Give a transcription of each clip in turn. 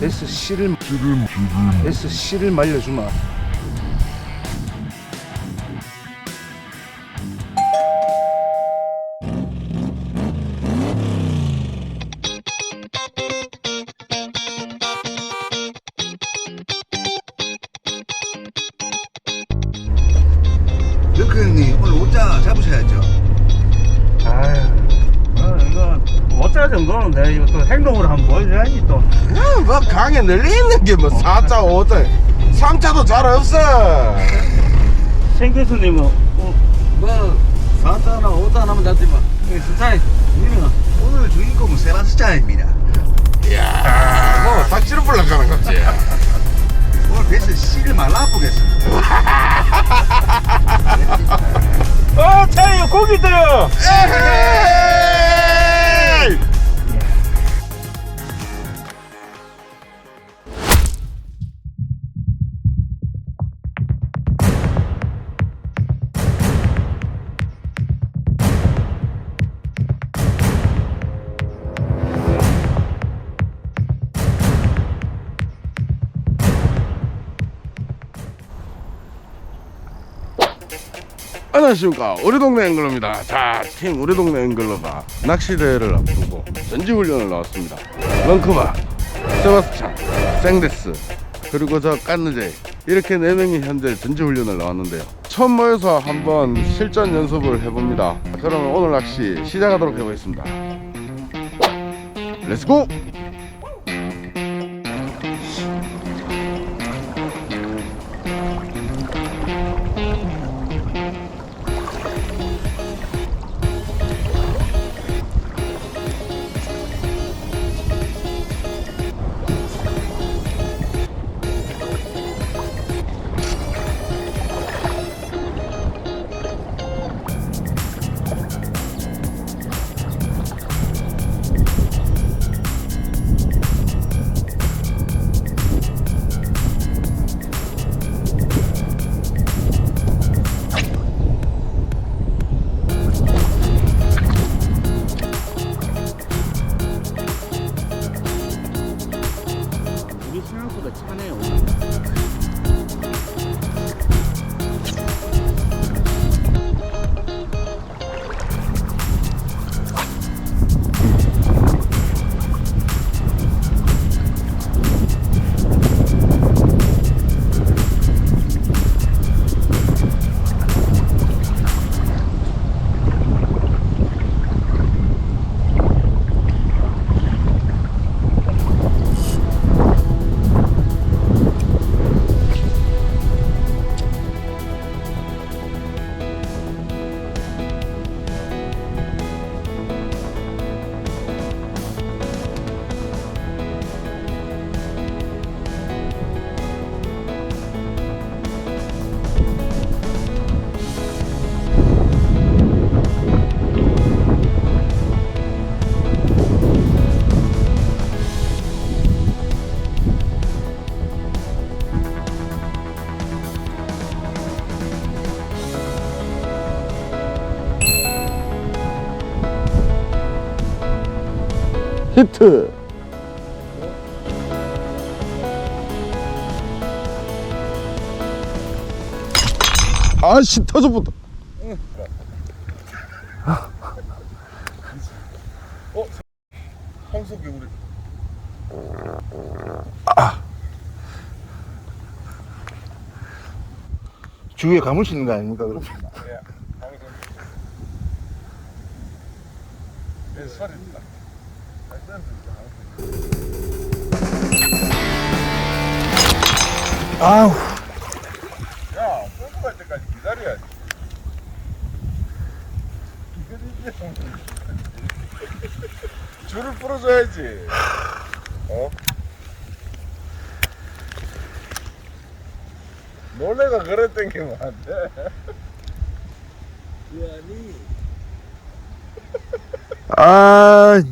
베스 씨를 말려주마. 형님 오늘 옷자 잡으셔야죠. 아유, 이거 어쩌 정도는 돼. 이거 또 행동으로 한번 보여줘야지 또. 뭐 강에 널리 있는 게 뭐 4자 5자 3자도 잘 없어. 생 교수님은 뭐 4자나 5자 하면 잡지만 스타일 우리는 오늘 주인공은 세바스찬입니다. 이야 뭐 닭지를 불러가는 거지. 오늘 배스 씨를 말라보겠습니다. 차이 고기도요. 에헤이. 안녕하십니까, 우리동네 앵글러입니다. 자, 팀 우리동네 앵글러가 낚시대회를 앞두고 전지훈련을 나왔습니다. 런크바, 세바스찬, 생데스, 그리고 저 깐느제, 이렇게 4명이 현재 전지훈련을 나왔는데요. 처음 모여서 한번 실전 연습을 해봅니다. 그러면 오늘 낚시 시작하도록 해보겠습니다. 렛츠고! 생각보다 차네요. 히트! 아씨 터져본다. 황석이 우리 주위에 감을 수 있는 거 아닙니까? 그럼? 아우 야, 끌고 갈 때까지 기다려야지. 줄을 풀어줘야지. 어? 놀래가 그래 땡기면 안 돼. 아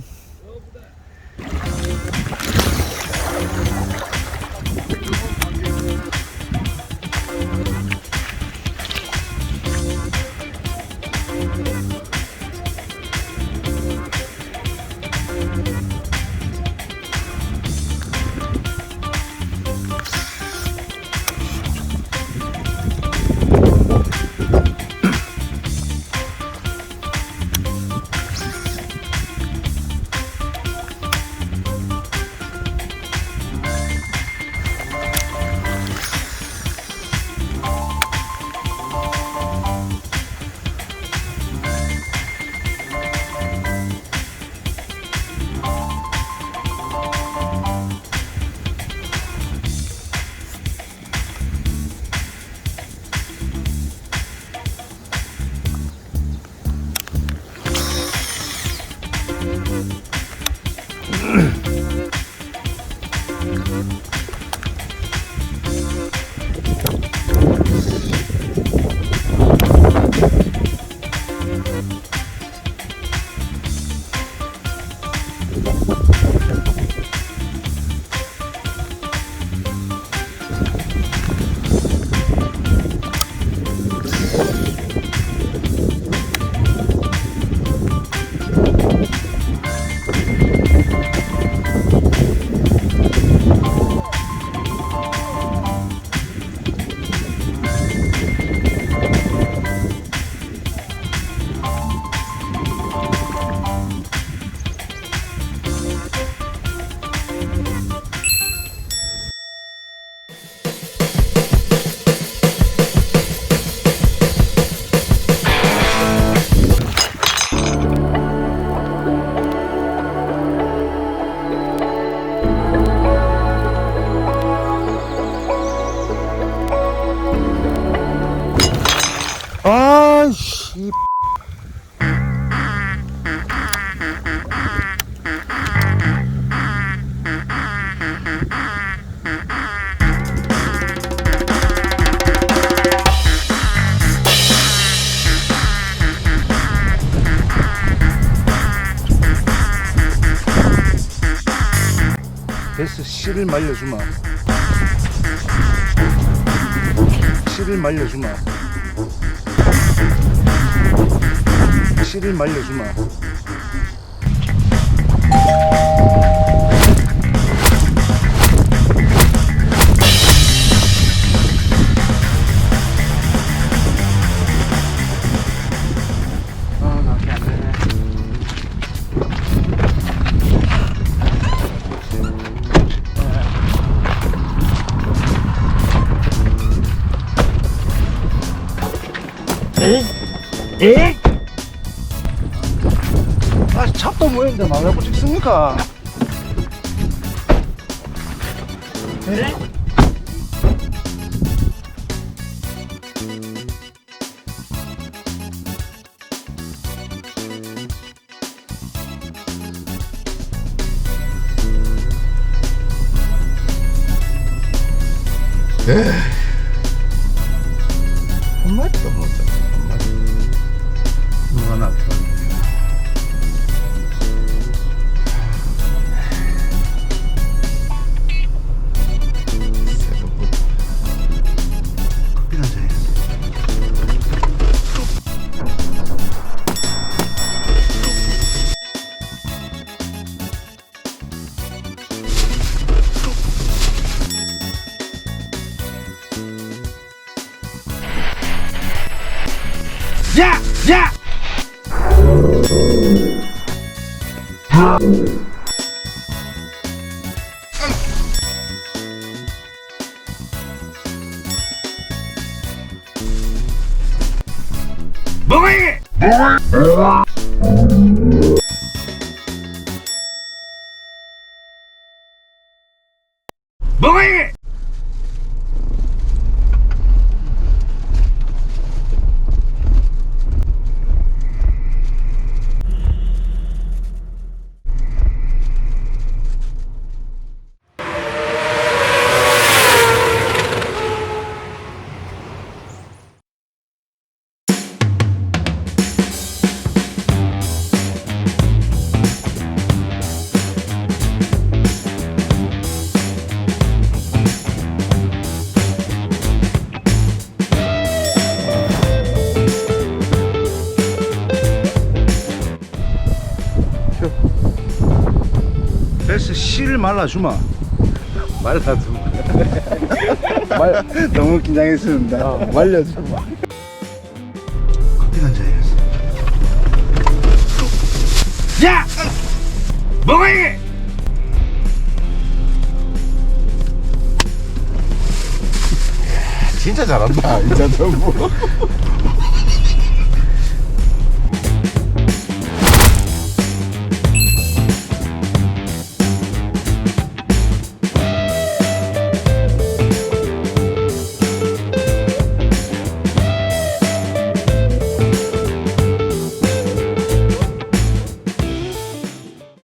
아이씨. 배스 씨를 말려주마. 씨를 말려주마. 씨를 말려주마. 나밖에 안 되네. 아, 잡도 모였는데 막 왜 찍습니까? 한 마리도 못 잡아. 한 마리. 누가 나 새벽부터. 커피 한잔 해. 야! 야! 뭐해? 뭐해? 배스 씨를 말라주마. 말라주마. 너무 긴장했습니다. 말려주마. 커피 한잔 해. 야! 뭐해? 진짜 잘한다. 이 자전거.